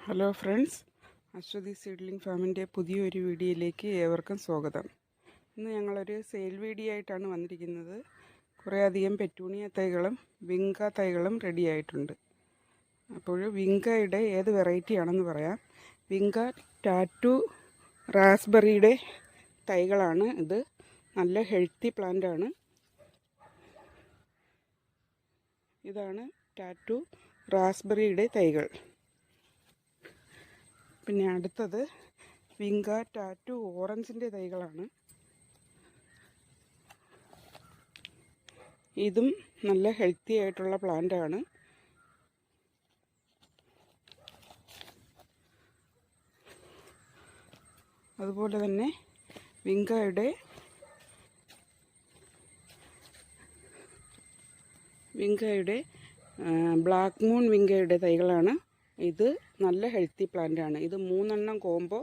Hello friends, Aswathy seedling ഫാമിൻ്റെ പുതിയൊരു വീഡിയോയിലേക്ക് ഏവർക്കും സ്വാഗതം. ഇന്ന് ഞങ്ങളൊരു സെയിൽ വീഡിയോ ആയിട്ടാണ് വന്നിരിക്കുന്നത്. കുറേയധികം പെറ്റൂണിയ തൈകളും വിങ്ക തൈകളും റെഡി ആയിട്ടുണ്ട്. അപ്പോൾ വിങ്കയുടെ ഏത് വെറൈറ്റി ആണെന്ന് പറയാം. വിങ്ക ടാറ്റു റാസ്ബെറിയുടെ തൈകളാണ് ഇത്. നല്ല ഹെൽത്തി പ്ലാന്റാണ്. ഇതാണ് ടാറ്റു റാസ്ബെറിയുടെ തൈകൾ. പിന്നെ അടുത്തത് വിങ്ക ടാറ്റു ഓറഞ്ചിൻ്റെ തൈകളാണ്. ഇതും നല്ല ഹെൽത്തി ആയിട്ടുള്ള പ്ലാന്റാണ്. അതുപോലെ തന്നെ വിങ്കയുടെ ബ്ലാക്ക് മൂൺ വിങ്കയുടെ തൈകളാണ്. ഇത് നല്ല ഹെൽത്തി പ്ലാന്റാണ്. ഇത് 3 കോംബോ